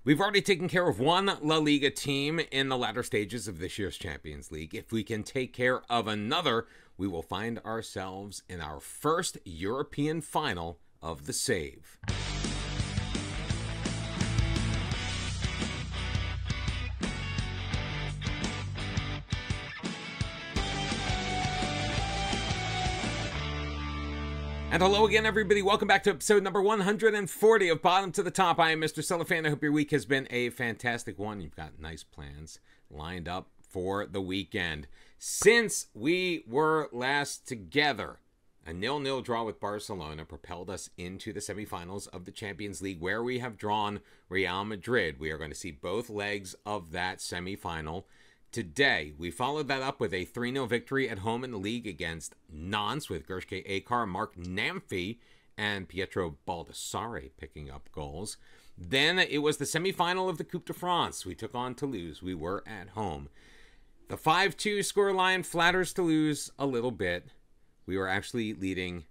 We've already taken care of one La Liga team in the latter stages of this year's Champions League. If we can take care of another, we will find ourselves in our first European final of the save. And hello again, everybody. Welcome back to episode number 140 of Bottom to the Top. I am Mr. Cellophane. I hope your week has been a fantastic one. You've got nice plans lined up for the weekend. Since we were last together, a 0-0 draw with Barcelona propelled us into the semifinals of the Champions League, where we have drawn Real Madrid. We are going to see both legs of that semifinal today. We followed that up with a 3-0 victory at home in the league against Nantes, with Gershke Akar, Mark Namfi, and Pietro Baldassare picking up goals. Then it was the semifinal of the Coupe de France. We took on Toulouse. We were at home. The 5-2 scoreline flatters Toulouse a little bit. We were actually leading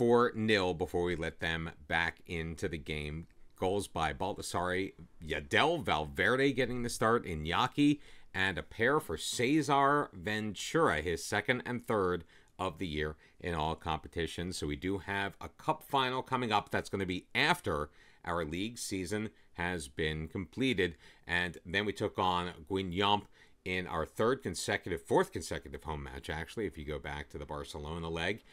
4-0 before we let them back into the game. Goals by Baldassare, Yadel, Valverde getting the start, Iñaki, and a pair for Cesar Ventura, his second and third of the year in all competitions. So we do have a cup final coming up. That's going to be after our league season has been completed. And then we took on Guingamp in our fourth consecutive home match, actually, if you go back to the Barcelona leg.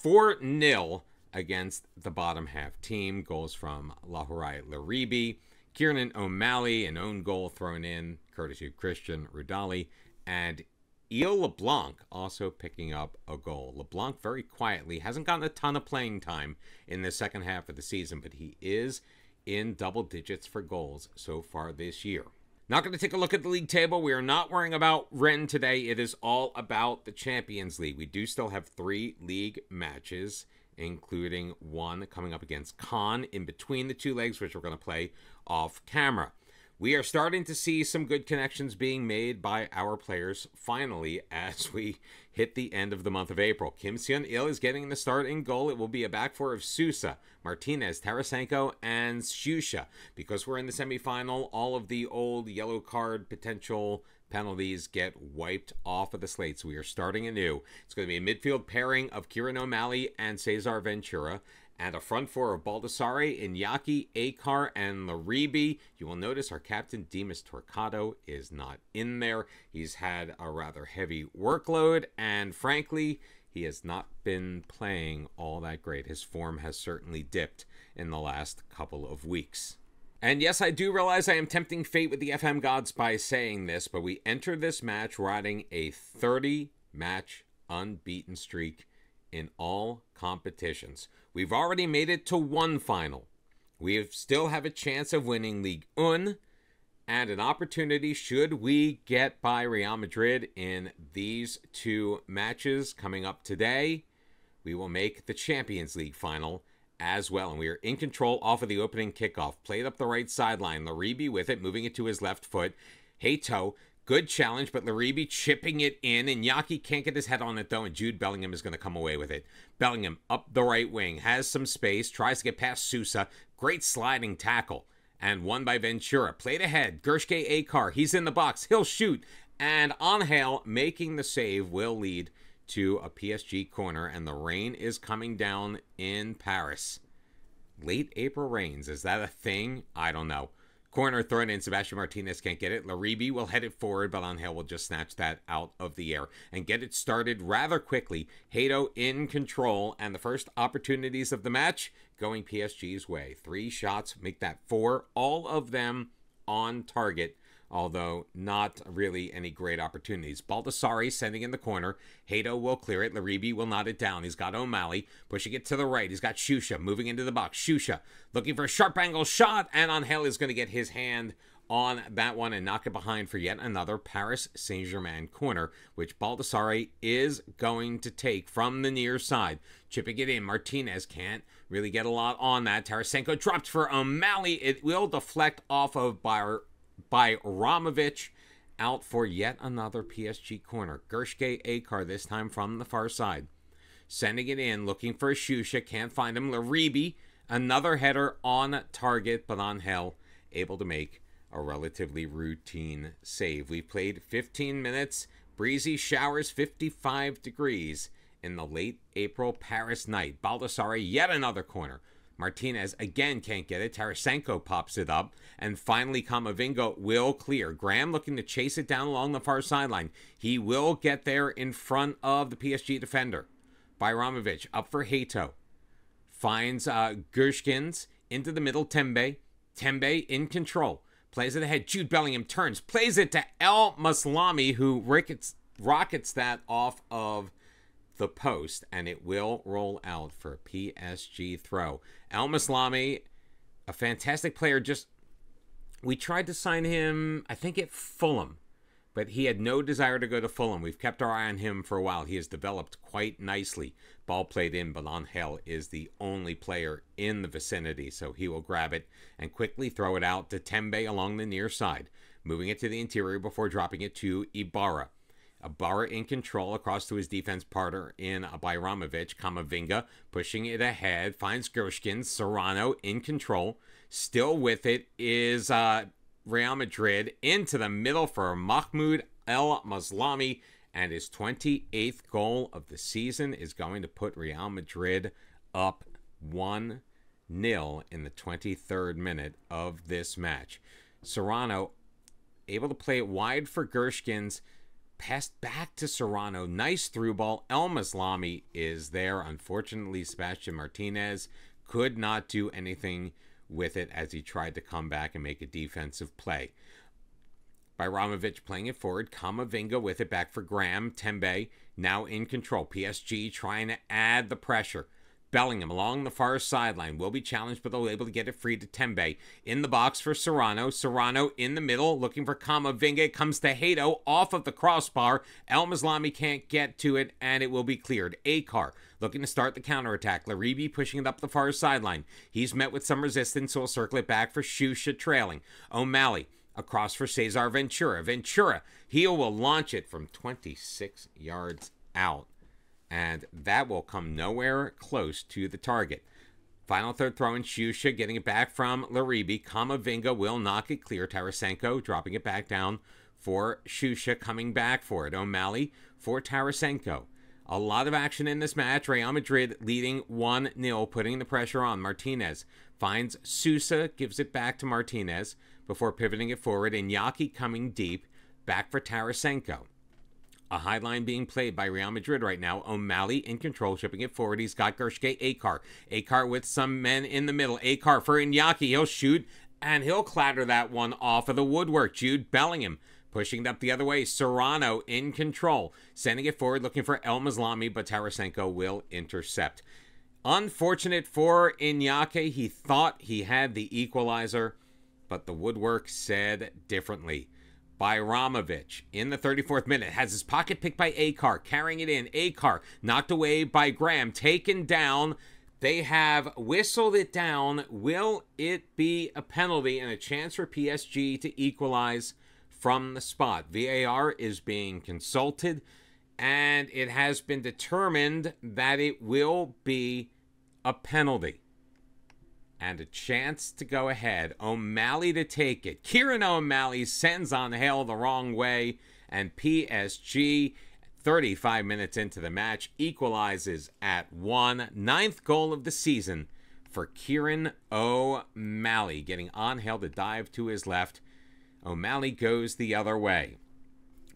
4-0 against the bottom half team. Goals from Lahorai Laribi, Kieran O'Malley, an own goal thrown in, courtesy of Christian Rudali, and Eel LeBlanc also picking up a goal. LeBlanc very quietly hasn't gotten a ton of playing time in the second half of the season, but he is in double digits for goals so far this year. Not going to take a look at the league table. We are not worrying about Rennes today. It is all about the Champions League. We do still have 3 league matches, including one coming up against Caen in between the 2 legs, which we're going to play off camera. We are starting to see some good connections being made by our players finally as we hit the end of the month of April. Kim Seon-il is getting the start in goal. It will be a back four of Sousa, Martinez, Tarasenko, and Shusha. Because we're in the semifinal, all of the old yellow card potential penalties get wiped off of the slate. So we are starting anew. It's going to be a midfield pairing of Kieran O'Malley and Cesar Ventura, and a front four of Baldassare, Iñaki, Akar, and Laribi. You will notice our captain, Dimas Torquato, is not in there. He's had a rather heavy workload, and frankly, he has not been playing all that great. His form has certainly dipped in the last couple of weeks. And yes, I do realize I am tempting fate with the FM gods by saying this, but we enter this match riding a 30-match unbeaten streak in all competitions. We've already made it to one final. We still have a chance of winning Ligue 1 and an opportunity should we get by Real Madrid in these 2 matches coming up today. We will make the Champions League final as well, and we are in control off of the opening kickoff. Played up the right sideline. Laribi with it, moving it to his left foot. Hato, good challenge, but Laribi chipping it in. Iñaki can't get his head on it, though, and Jude Bellingham is going to come away with it. Bellingham up the right wing, has some space, tries to get past Sousa. Great sliding tackle, and won by Ventura. Played ahead, Gershke Akar, he's in the box, he'll shoot, and Angel making the save will lead to a PSG corner, and the rain is coming down in Paris. Late April rains, is that a thing? I don't know. Corner thrown in, Sebastian Martinez can't get it. Laribi will head it forward, but Angel will just snatch that out of the air and get it started rather quickly. Hato in control, and the first opportunities of the match going PSG's way. 3 shots, make that 4, all of them on target, although not really any great opportunities. Baldassare sending in the corner. Hato will clear it. Laribi will knot it down. He's got O'Malley pushing it to the right. He's got Shusha moving into the box. Shusha looking for a sharp angle shot, and Angel is going to get his hand on that one and knock it behind for yet another Paris Saint-Germain corner, which Baldassare is going to take from the near side. Chipping it in. Martinez can't really get a lot on that. Tarasenko dropped for O'Malley. It will deflect off of by Ramovic, out for yet another PSG corner. Gershke Akar this time from the far side. Sending it in, looking for Shusha, can't find him. Laribi, another header on target, but Angel able to make a relatively routine save. We've played 15 minutes, breezy showers, 55 degrees in the late April Paris night. Baldassare, yet another corner. Martinez again can't get it. Tarasenko pops it up. And finally, Camavinga will clear. Graham looking to chase it down along the far sideline. He will get there in front of the PSG defender. Bajramovic up for Hato. Finds Gershkins into the middle. Tembe. Tembe in control. Plays it ahead. Jude Bellingham turns. Plays it to El Maslami, who rockets that off of the post, and it will roll out for a PSG throw. El Maslami, a fantastic player. We tried to sign him, I think, at Fulham, but he had no desire to go to Fulham. We've kept our eye on him for a while. He has developed quite nicely. Ball played in, but Angel is the only player in the vicinity, so he will grab it and quickly throw it out to Tembe along the near side, moving it to the interior before dropping it to Ibarra. Ibarra in control across to his defense partner in Bajramovic. Camavinga pushing it ahead. Finds Gershkins. Serrano in control. Still with it is Real Madrid into the middle for Mahmoud El Maslami. And his 28th goal of the season is going to put Real Madrid up 1-0 in the 23rd minute of this match. Serrano able to play it wide for Gershkins. Passed back to Serrano. Nice through ball. El Maslami is there. Unfortunately, Sebastian Martinez could not do anything with it as he tried to come back and make a defensive play. Bajramovic playing it forward. Camavinga with it back for Graham. Tembe now in control. PSG trying to add the pressure. Bellingham along the far sideline will be challenged, but they'll be able to get it free to Tembe. In the box for Serrano. Serrano in the middle, looking for Camavinga. It comes to Hato off of the crossbar. El Maslami can't get to it, and it will be cleared. Akar looking to start the counterattack. Laribi pushing it up the far sideline. He's met with some resistance, so he'll circle it back for Shusha trailing. O'Malley across for Cesar Ventura. Ventura, he will launch it from 26 yards out. And that will come nowhere close to the target. Final third throw in. Shusha getting it back from Laribi. Camavinga will knock it clear. Tarasenko dropping it back down for Shusha, coming back for it. O'Malley for Tarasenko. A lot of action in this match. Real Madrid leading 1-0, putting the pressure on. Martinez finds Sousa, gives it back to Martinez before pivoting it forward. Iñaki coming deep, back for Tarasenko. A high line being played by Real Madrid right now. O'Malley in control, shipping it forward. He's got Gershke Akar. Akar with some men in the middle. Akar for Iñaki. He'll shoot, and he'll clatter that one off of the woodwork. Jude Bellingham pushing it up the other way. Serrano in control, sending it forward, looking for El Maslami, but Tarasenko will intercept. Unfortunate for Iñaki. He thought he had the equalizer, but the woodwork said differently. Bajramovic in the 34th minute has his pocket picked by Akar, carrying it in. Akar knocked away by Graham, taken down. They have whistled it down. Will it be a penalty and a chance for PSG to equalize from the spot? VAR is being consulted, and it has been determined that it will be a penalty. And a chance to go ahead. O'Malley to take it. Kieran O'Malley sends Angel the wrong way. And PSG, 35 minutes into the match, equalizes at 1. 9th goal of the season for Kieran O'Malley. Getting Angel to dive to his left. O'Malley goes the other way.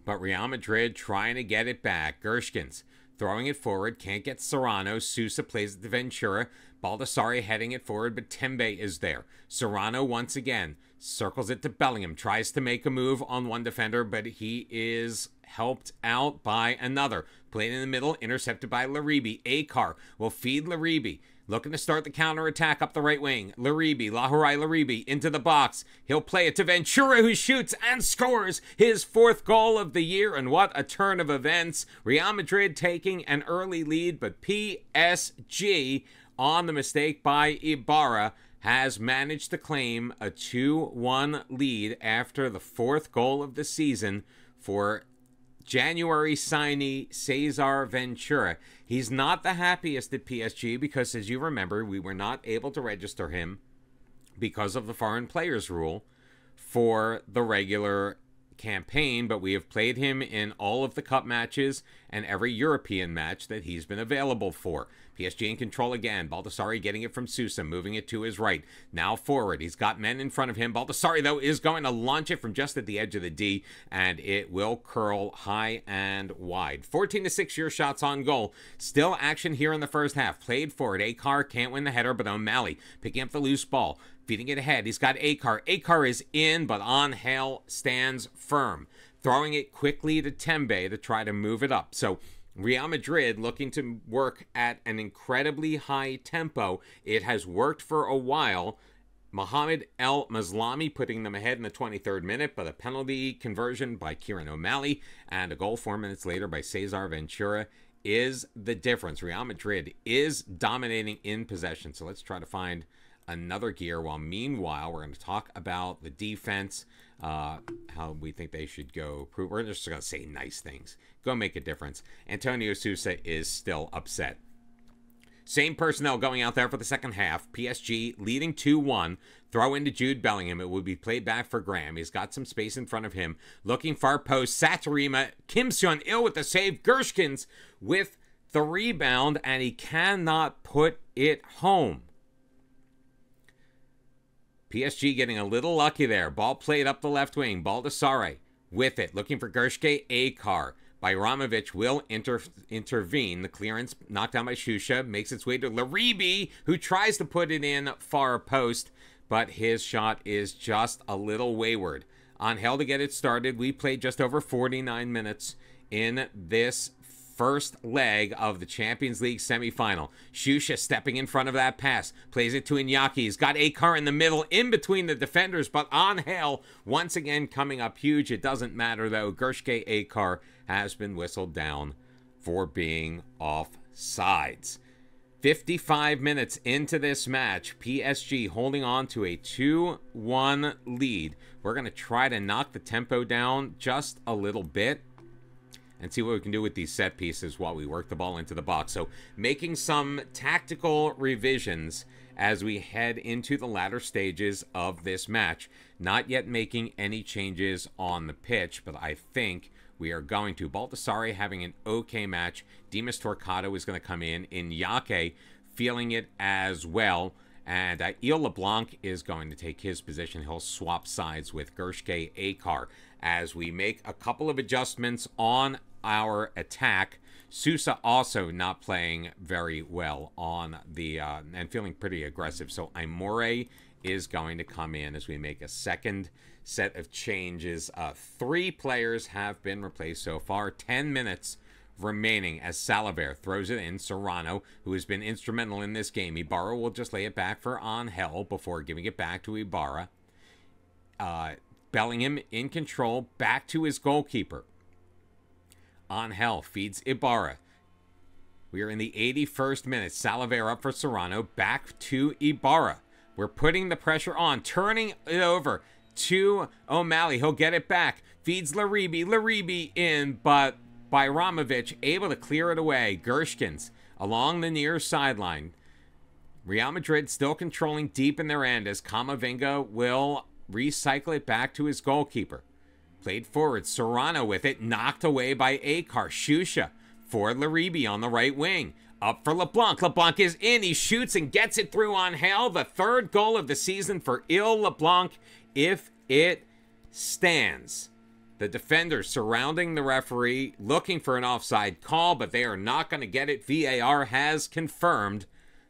But Real Madrid trying to get it back. Gershkins throwing it forward. Can't get Serrano. Sousa plays it to Ventura. Baldassare heading it forward, but Tembe is there. Serrano once again circles it to Bellingham. Tries to make a move on one defender, but he is helped out by another. Played in the middle, intercepted by Laribi. Akar will feed Laribi. Looking to start the counterattack up the right wing. Laribi, Lahorai Laribi into the box. He'll play it to Ventura, who shoots and scores his 4th goal of the year. And what a turn of events. Real Madrid taking an early lead, but PSG, on the mistake by Ibarra, has managed to claim a 2-1 lead after the 4th goal of the season for January signee Cesar Ventura. He's not the happiest at PSG because, as you remember, we were not able to register him because of the foreign players rule for the regular campaign, but we have played him in all of the cup matches and every European match that he's been available for. PSG in control again. Baldassarri getting it from Sousa, moving it to his right. Now forward. He's got men in front of him. Baldassarri, though, is going to launch it from just at the edge of the D, and it will curl high and wide. 14-6 your shots on goal. Still action here in the first half. Played forward. Akar can't win the header, but O'Malley picking up the loose ball. Feeding it ahead. He's got Akar. Akar is in, but Angel stands firm. Throwing it quickly to Tembe to try to move it up. So Real Madrid looking to work at an incredibly high tempo. It has worked for a while. Mohamed El Maslami putting them ahead in the 23rd minute, but a penalty conversion by Kieran O'Malley and a goal 4 minutes later by Cesar Ventura is the difference. Real Madrid is dominating in possession. So let's try to find another gear, while meanwhile we're going to talk about the defense, how we think they should go. We're just going to say nice things. Go make a difference. Antonio Sousa is still upset. Same personnel going out there for the second half. PSG leading 2-1. Throw into Jude Bellingham. It will be played back for Graham. He's got some space in front of him. Looking far post. Satarima. Kim Seon-il with the save. Gershkins with the rebound, and he cannot put it home. PSG getting a little lucky there. Ball played up the left wing. Baldassarri with it. Looking for Gershke. Akar. Bajramovic will intervene. The clearance knocked down by Shusha. Makes its way to Laribi, who tries to put it in far post, but his shot is just a little wayward. Angel to get it started. We played just over 49 minutes in this first leg of the Champions League semifinal. Shusha stepping in front of that pass. Plays it to Iñaki. He's got Akar in the middle, in between the defenders, but Angel once again coming up huge. It doesn't matter, though. Gershke Akar has been whistled down for being offsides. 55 minutes into this match, PSG holding on to a 2-1 lead. We're going to try to knock the tempo down just a little bit and see what we can do with these set pieces while we work the ball into the box. So making some tactical revisions as we head into the latter stages of this match. Not yet making any changes on the pitch, but I think we are going to. Baldassarri having an okay match. Dimas Torquato is going to come in. Iñaki feeling it as well. And Il LeBlanc is going to take his position. He'll swap sides with Gershke Akar. As we make a couple of adjustments on our attack, Sousa also not playing very well on the and feeling pretty aggressive. So Aimore is going to come in as we make a second set of changes. 3 players have been replaced so far. 10 minutes remaining as Salaver throws it in. Serrano, who has been instrumental in this game. Ibarra will just lay it back for Angel before giving it back to Ibarra. Bellingham in control, back to his goalkeeper. Angel feeds Ibarra. We are in the 81st minute. Salaver up for Serrano, back to Ibarra. We're putting the pressure on, turning it over to O'Malley. He'll get it back. Feeds Laribi. Laribi in, but Bajramovic able to clear it away. Gershkins along the near sideline. Real Madrid still controlling deep in their end as Camavinga will recycle it back to his goalkeeper. Played forward. Serrano with it. Knocked away by Akar. Shusha for Laribi on the right wing. Up for LeBlanc. LeBlanc is in. He shoots and gets it through Angel. The 3rd goal of the season for Il LeBlanc, if it stands. The defenders surrounding the referee, looking for an offside call, but they are not going to get it. VAR has confirmed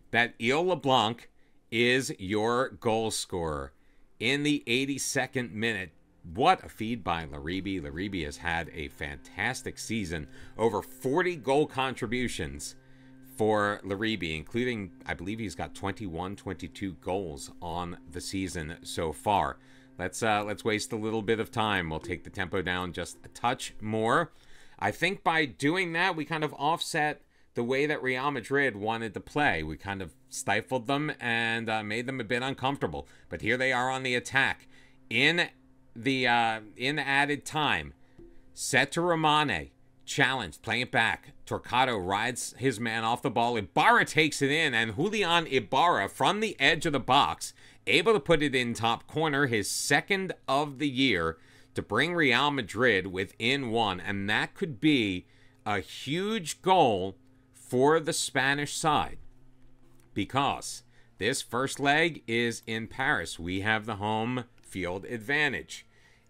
that Il LeBlanc is your goal scorer in the 82nd minute. What a feed by Laribi. Laribi has had a fantastic season. Over 40 goal contributions for Laribi, including, I believe he's got 21, 22 goals on the season so far. Let's waste a little bit of time. We'll take the tempo down just a touch more. I think by doing that, we kind of offset the way that Real Madrid wanted to play. We kind of stifled them and made them a bit uncomfortable. But here they are on the attack. In added time, set to Romane. Challenged, playing it back. Torquato rides his man off the ball. Ibarra takes it in, and Julian Ibarra from the edge of the box able to put it in top corner, his second of the year, to bring Real Madrid within one. And that could be a huge goal for the Spanish side, because this first leg is in Paris. We have the home field advantage.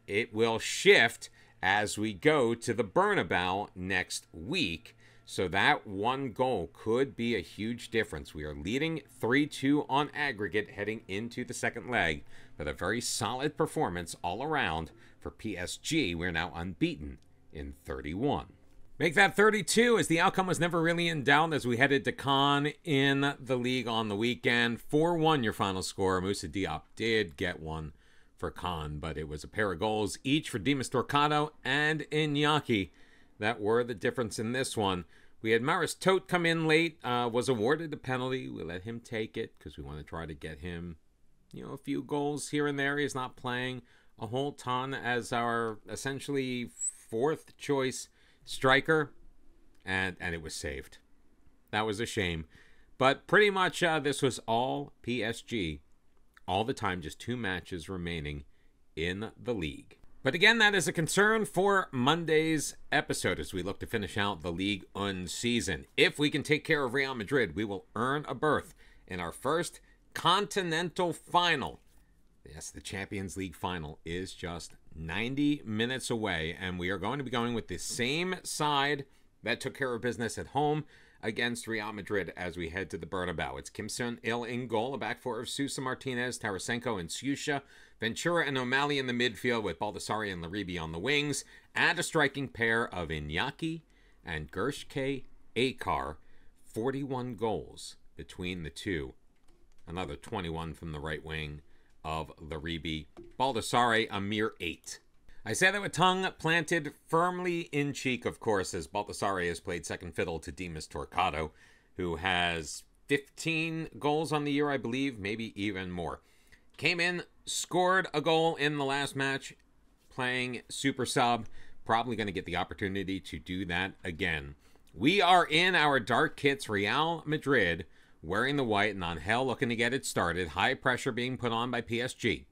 It will shift as we go to the Bernabeu next week. So that one goal could be a huge difference. We are leading 3-2 on aggregate heading into the second leg, but a very solid performance all around for PSG. We're now unbeaten in 31. Make that 32, as the outcome was never really in doubt as we headed to Cannes in the league on the weekend. 4-1 your final score. Moussa Diop did get one for Cannes, but it was a pair of goals each for Dimas Torquato and Iñaki that were the difference in this one. We had Maris Tote come in late, was awarded a penalty. We let him take it because we want to try to get him, a few goals here and there. He's not playing a whole ton as our essentially fourth choice striker, and it was saved. That was a shame. But pretty much this was all PSG all the time, just 2 matches remaining in the league. But again, that is a concern for Monday's episode as we look to finish out the Ligue 1 season. If we can take care of Real Madrid, we will earn a berth in our first continental final. Yes, the Champions League final is just 90 minutes away, and we are going to be going with the same side that took care of business at home against Real Madrid as we head to the Bernabeu. It's Kim Son-il in goal, a back four of Sousa, Martinez, Tarasenko, and Susha, Ventura and O'Malley in the midfield with Baldassari and Laribi on the wings, and a striking pair of Iñaki and Gershke Akar. 41 goals between the two. Another 21 from the right wing of Laribi. Baldassari, a mere 8. I say that with tongue planted firmly in cheek, of course, as Baldassari has played second fiddle to Dimas Torquato, who has 15 goals on the year, I believe, maybe even more. Came in, scored a goal in the last match, playing super sub. Probably going to get the opportunity to do that again. We are in our dark kits, Real Madrid, wearing the white, and Angel looking to get it started. High pressure being put on by PSG.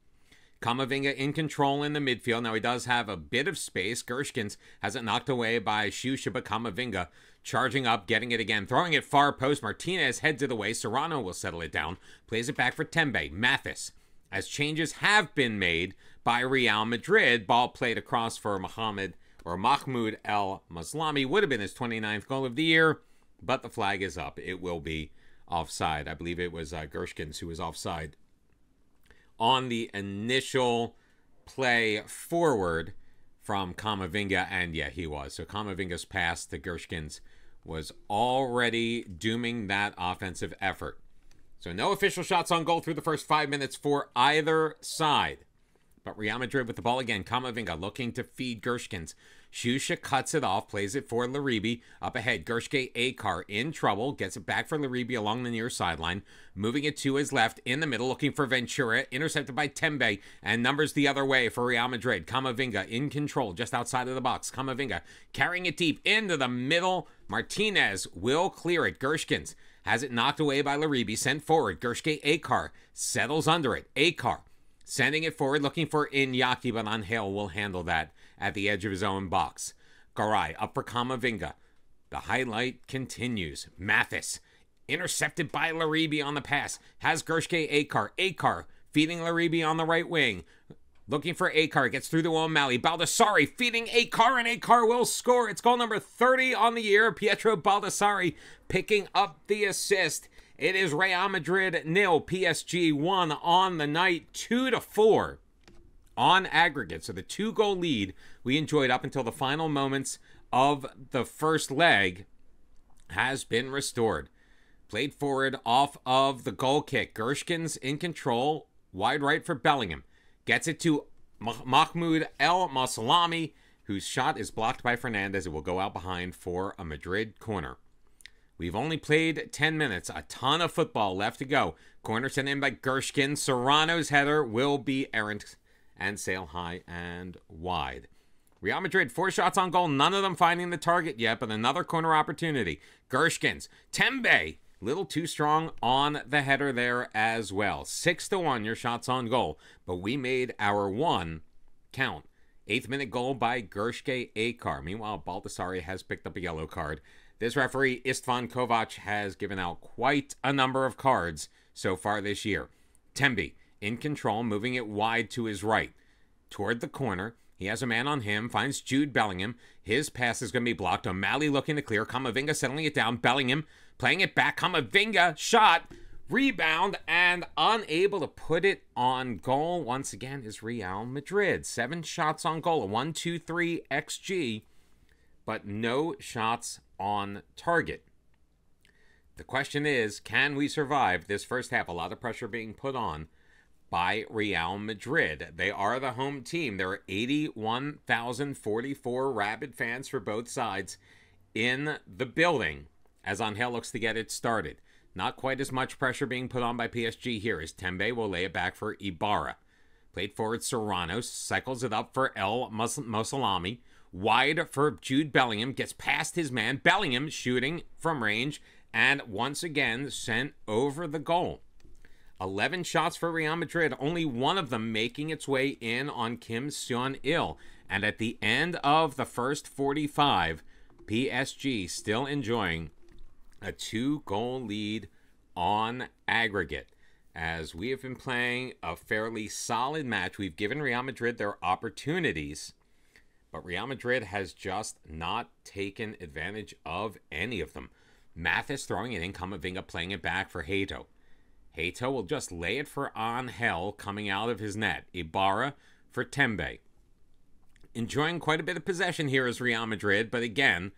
Camavinga in control in the midfield. Now he does have a bit of space. Gershkins has it knocked away by Susha, but Camavinga charging up, getting it again. Throwing it far post. Martinez heads it away. Serrano will settle it down. Plays it back for Tembe. Mathis. As changes have been made by Real Madrid. Ball played across for Mahmoud El Maslami. Would have been his 29th goal of the year, but the flag is up. It will be offside. I believe it was Gershkins who was offside on the initial play forward from Camavinga, and yeah, he was. So Camavinga's pass to Gershkins was already dooming that offensive effort. So no official shots on goal through the first 5 minutes for either side. But Real Madrid with the ball again. Camavinga looking to feed Gershkins. Susha cuts it off, plays it for Laribi. Up ahead, Gershke Akar in trouble. Gets it back for Laribi along the near sideline. Moving it to his left in the middle, looking for Ventura. Intercepted by Tembe, and numbers the other way for Real Madrid. Camavinga in control just outside of the box. Camavinga carrying it deep into the middle. Martinez will clear it. Gershkins has it knocked away by Laribi. Sent forward. Gershke Akar settles under it. Akar sending it forward, looking for Iñaki, but Angel will handle that at the edge of his own box. Garay up for Camavinga. The highlight continues. Mathis intercepted by Laribi on the pass. Has Gershke Akar. Akar feeding Laribi on the right wing. Looking for Akar. Gets through to O'Malley. Baldassari feeding Akar, and Akar will score. It's goal number 30 on the year. Pietro Baldassari picking up the assist. It is Real Madrid 0, PSG 1 on the night, 2-4 on aggregate. So the 2-goal lead we enjoyed up until the final moments of the first leg has been restored. Played forward off of the goal kick. Gershkins in control, wide right for Bellingham. Gets it to Mahmoud El Maslami, whose shot is blocked by Fernandez. It will go out behind for a Madrid corner. We've only played 10 minutes. A ton of football left to go. Corner sent in by Gershkin. Serrano's header will be errant and sail high and wide. Real Madrid, 4 shots on goal. None of them finding the target yet, but another corner opportunity. Gershkins. Tembe Little too strong on the header there as well. 6-1 your shots on goal. But we made our one count. 8th minute goal by Gershke Akar. Meanwhile, Baldassare has picked up a yellow card. This referee, Istvan Kovac, has given out quite a number of cards so far this year. Tembe in control, moving it wide to his right. Toward the corner, he has a man on him, finds Jude Bellingham. His pass is going to be blocked. O'Malley looking to clear. Camavinga settling it down. Bellingham playing it back. Camavinga, shot, rebound, and unable to put it on goal. Once again is Real Madrid. 7 shots on goal, a 1-2-3 XG, but no shots on target. The question is, can we survive this first half? A lot of pressure being put on by Real Madrid. They are the home team. There are 81,044 rabid fans for both sides in the building as Angel looks to get it started. Not quite as much pressure being put on by PSG here as Tembe will lay it back for Ibarra. Played forward Serrano, cycles it up for El Mosalami. Wide for Jude Bellingham, gets past his man. Bellingham shooting from range and once again sent over the goal. 11 shots for Real Madrid, only one of them making its way in on Kim Seon-il. And at the end of the first 45, PSG still enjoying a 2-goal lead on aggregate. As we have been playing a fairly solid match, we've given Real Madrid their opportunities, but Real Madrid has just not taken advantage of any of them. Mathis throwing it in, Camavinga playing it back for Hato. Hato will just lay it for Angel coming out of his net. Ibarra for Tembe. Enjoying quite a bit of possession here is Real Madrid, but again,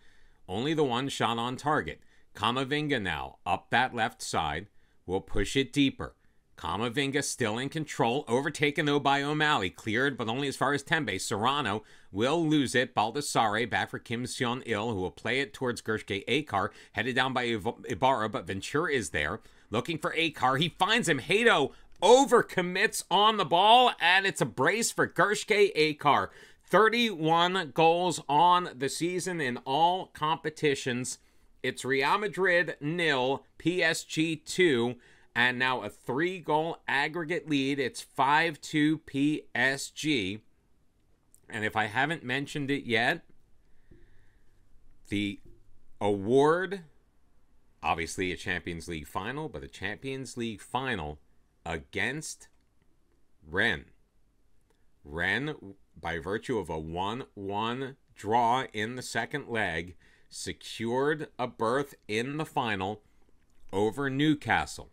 only the one shot on target. Camavinga now up that left side will push it deeper. Camavinga still in control, overtaken though by O'Malley, cleared but only as far as Tembe. Serrano will lose it. Baldassare back for Kim Seon-il, who will play it towards Gershke Akar, headed down by Ibarra, but Ventura is there, looking for Akar. He finds him. Hato overcommits on the ball, and it's a brace for Gershke Akar. 31 goals on the season in all competitions. It's Real Madrid 0, PSG 2, and now a 3-goal aggregate lead. It's 5-2 PSG. And if I haven't mentioned it yet, the award, obviously a Champions League final, but a Champions League final against Rennes. Rennes, by virtue of a 1-1 draw in the second leg, secured a berth in the final over Newcastle.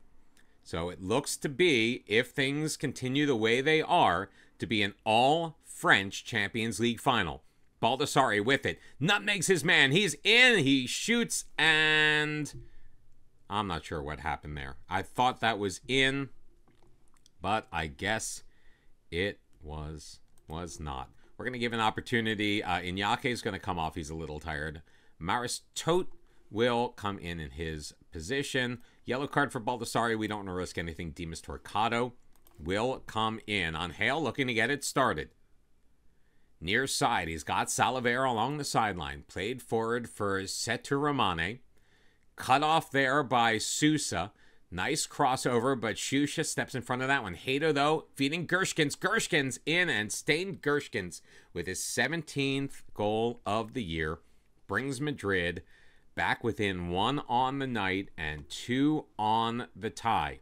So it looks to be, if things continue the way they are, to be an all-French Champions League final. Baldassare with it. Nutmegs his man. He's in. He shoots, and I'm not sure what happened there. I thought that was in, but I guess it was not. We're going to give an opportunity. Iñaki is going to come off. He's a little tired. Maris Tote will come in his position. Yellow card for Baldassare. We don't want to risk anything. Dimas Torquato will come in. Angel looking to get it started. Near side, he's got Salavera along the sideline. Played forward for Seturamane. Cut off there by Sousa. Nice crossover, but Shusha steps in front of that one. Hato, though, feeding Gershkins. Gershkins in, and Stained Gershkins with his 17th goal of the year brings Madrid back within 1 on the night and 2 on the tie.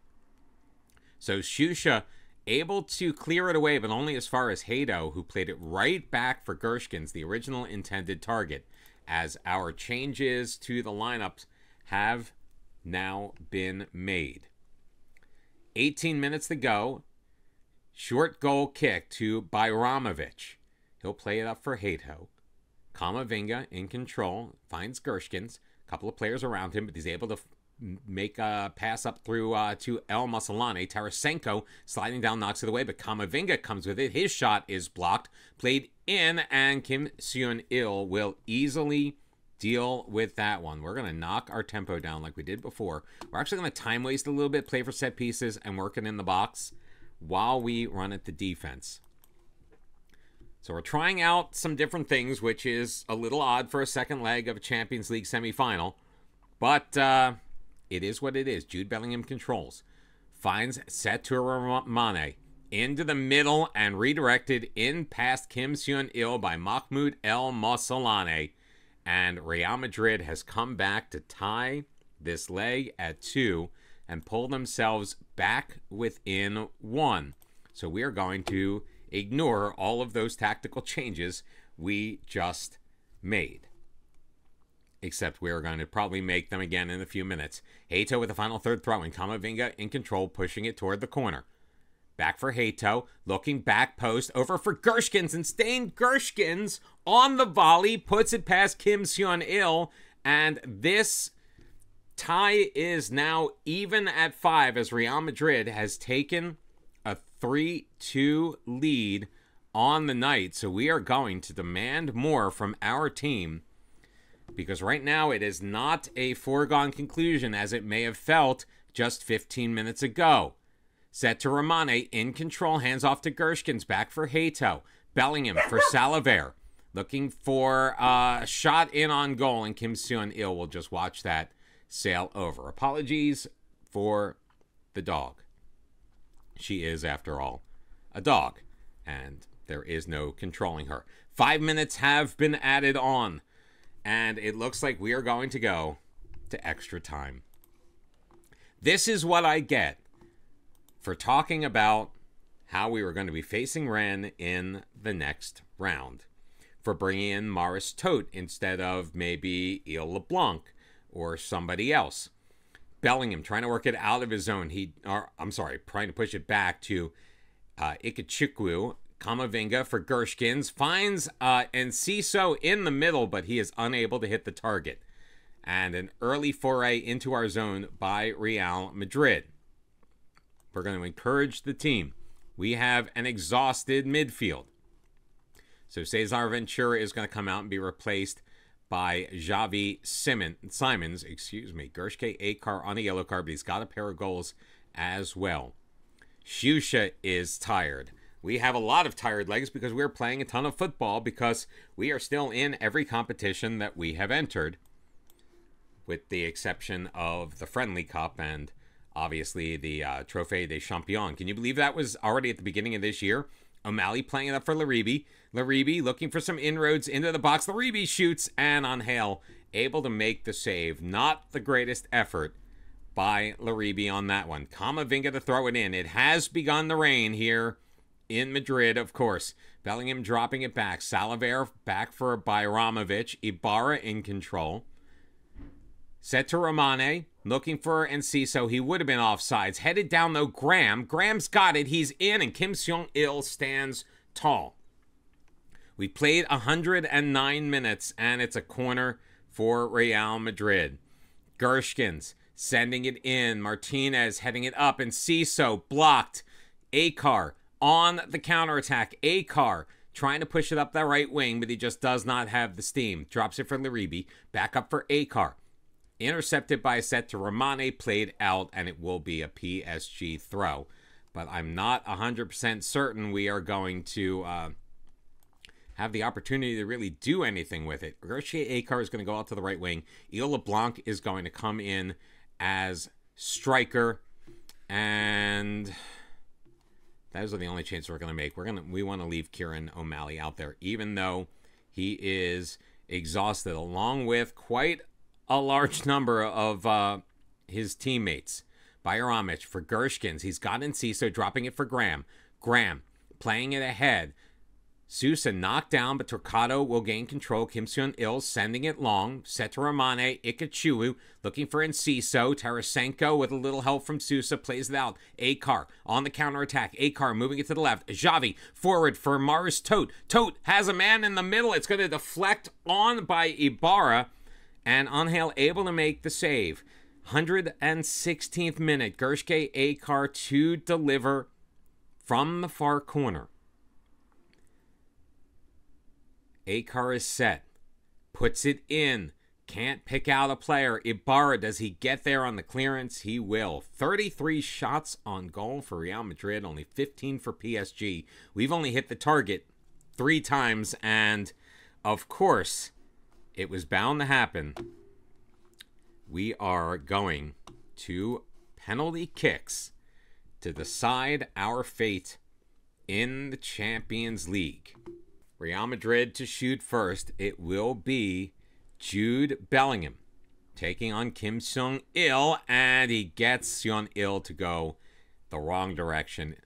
So Shusha able to clear it away, but only as far as Hato, who played it right back for Gershkins, the original intended target, as our changes to the lineups have now been made. 18 minutes to go. Short goal kick to Bajramovic. He'll play it up for Hato. Camavinga in control, finds Gershkins. A couple of players around him, but he's able to make a pass up through to El Masalane. Tarasenko sliding down, knocks it away, but Camavinga comes with it. His shot is blocked, played in, and Kim Seon-il will easily deal with that one. We're going to knock our tempo down like we did before. We're actually going to time waste a little bit, play for set pieces, and work it in the box while we run at the defense. So we're trying out some different things, which is a little odd for a second leg of a Champions League semifinal. But it is what it is. Jude Bellingham controls. Finds Setoramane into the middle and redirected in past Kim Seon-il by Mahmoud El Mossolane. And Real Madrid has come back to tie this leg at 2 and pull themselves back within 1. So we are going to ignore all of those tactical changes we just made. Except we are going to probably make them again in a few minutes. Hato with the final third throw in. Camavinga in control, pushing it toward the corner. Back for Hato, looking back post, over for Gershkins, and staying Gershkins on the volley, puts it past Kim Seon-il, and this tie is now even at 5 as Real Madrid has taken a 3-2 lead on the night. So we are going to demand more from our team, because right now it is not a foregone conclusion as it may have felt just 15 minutes ago. Set to Romane, in control, hands off to Gershkins, back for Hato. Bellingham for Salaver, looking for a shot in on goal, and Kim Seon-il will just watch that sail over. Apologies for the dog. She is, after all, a dog, and there is no controlling her. 5 minutes have been added on, and it looks like we are going to go to extra time. This is what I get for talking about how we were going to be facing Rennes in the next round. For bringing in Maurice Tote instead of maybe Il LeBlanc or somebody else. Bellingham trying to work it out of his zone. Trying to push it back to Ikechukwu. Camavinga for Gershkins. Finds Enciso in the middle, but he is unable to hit the target. And an early foray into our zone by Real Madrid. We're going to encourage the team. We have an exhausted midfield. So Cesar Ventura is going to come out and be replaced by Xavi Simons. Gershke Akar on a yellow card, but he's got a pair of goals as well. Shusha is tired. We have a lot of tired legs because we're playing a ton of football, because we are still in every competition that we have entered, with the exception of the Friendly Cup and obviously the Trophée des Champions. Can you believe that was already at the beginning of this year? O'Malley playing it up for Laribi. Laribi looking for some inroads into the box. Laribi shoots, and Angel able to make the save. Not the greatest effort by Laribi on that one. Camavinga to throw it in. It has begun to rain here in Madrid, of course. Bellingham dropping it back. Salaver back for Bajramovic. Ibarra in control. Set to Romane, looking for Enciso. He would have been offsides. Headed down, though, Graham. Graham's got it. He's in, and Kim Seon-il stands tall. We played 109 minutes, and it's a corner for Real Madrid. Gershkins sending it in. Martinez heading it up. Enciso blocked. Akar on the counterattack. Akar trying to push it up the right wing, but he just does not have the steam. Drops it for Laribi. Back up for Akar. Intercepted by a set to Romane, played out, and it will be a PSG throw. But I'm not 100% certain we are going to have the opportunity to really do anything with it. Gershke Akar is going to go out to the right wing. Il LeBlanc is going to come in as striker. And those are the only changes we're going to make. We want to leave Kieran O'Malley out there, even though he is exhausted, along with quite a large number of his teammates. Bajramovic for Gershkins. He's got Enciso dropping it for Graham. Graham playing it ahead. Sousa knocked down, but Torquato will gain control. Kim Seon-il sending it long. Set to Romane. Ikechukwu looking for Enciso. Tarasenko with a little help from Sousa plays it out. Akar on the counterattack. Akar moving it to the left. Xavi forward for Maurice Tote. Tote has a man in the middle. It's going to deflect on by Ibarra. And Angel able to make the save. 116th minute. Gershke Akar to deliver from the far corner. Akar is set. Puts it in. Can't pick out a player. Ibarra, does he get there on the clearance? He will. 33 shots on goal for Real Madrid. Only 15 for PSG. We've only hit the target 3 times. And, of course, it was bound to happen. We are going 2 penalty kicks to decide our fate in the Champions League. Real Madrid to shoot first. It will be Jude Bellingham taking on Kim Seong-il, and he gets Seong-il to go the wrong direction.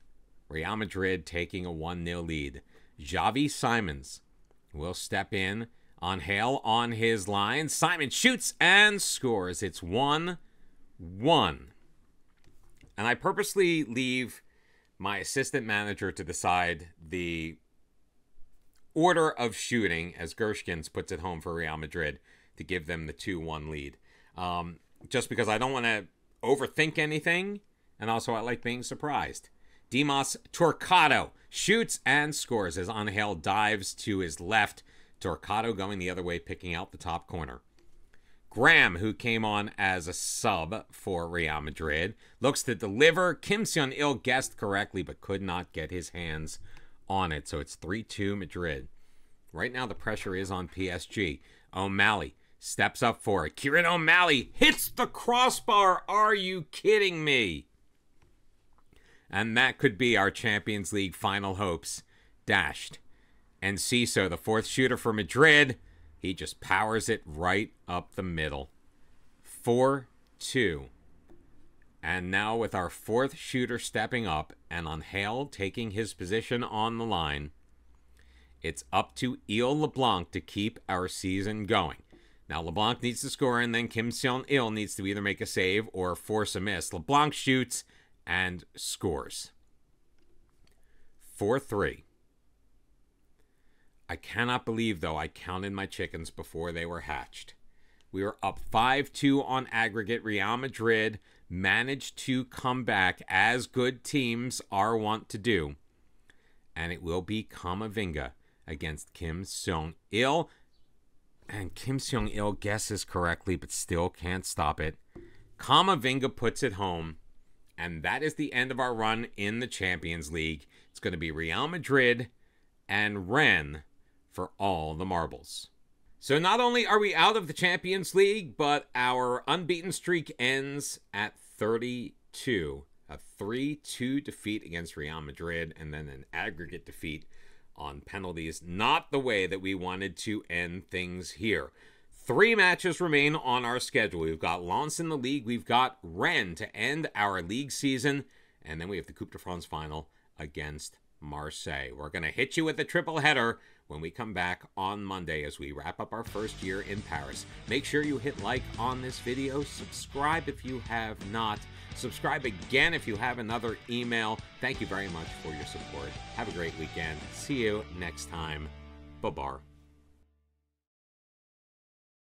Real Madrid taking a 1-0 lead. Xavi Simons will step in on Hale on his line. Simon shoots and scores. It's 1-1. And I purposely leave my assistant manager to decide the order of shooting, as Gershkins puts it home for Real Madrid, to give them the 2-1 lead. Just because I don't want to overthink anything, and also I like being surprised. Dimas Torquato shoots and scores as Angel dives to his left. Torquato going the other way, picking out the top corner. Graham, who came on as a sub for Real Madrid, looks to deliver. Kim Seong-il guessed correctly, but could not get his hands on it. So it's 3-2 Madrid. Right now the pressure is on PSG. O'Malley steps up for it. Kieran O'Malley hits the crossbar. Are you kidding me? And that could be our Champions League final hopes dashed. And Ciso, the 4th shooter for Madrid, he just powers it right up the middle. 4-2. And now with our 4th shooter stepping up and Angel taking his position on the line, it's up to Il LeBlanc to keep our season going. Now LeBlanc needs to score, and then Kim Seong-il needs to either make a save or force a miss. LeBlanc shoots and scores. 4-3. I cannot believe, though, I counted my chickens before they were hatched. We were up 5-2 on aggregate. Real Madrid managed to come back, as good teams are wont to do. And it will be Camavinga against Kim Seong-il. And Kim Seong-il guesses correctly, but still can't stop it. Camavinga puts it home. And that is the end of our run in the Champions League. It's going to be Real Madrid and Rennes for all the marbles. So not only are we out of the Champions League, but our unbeaten streak ends at 32. A 3-2 defeat against Real Madrid, and then an aggregate defeat on penalties. Not the way that we wanted to end things here. 3 matches remain on our schedule. We've got Lens in the league. We've got Rennes to end our league season. And then we have the Coupe de France final against Marseille. We're going to hit you with a triple header when we come back on Monday as we wrap up our first year in Paris. Make sure you hit like on this video. Subscribe if you have not. Subscribe again if you have another email. Thank you very much for your support. Have a great weekend. See you next time. Bye-bye.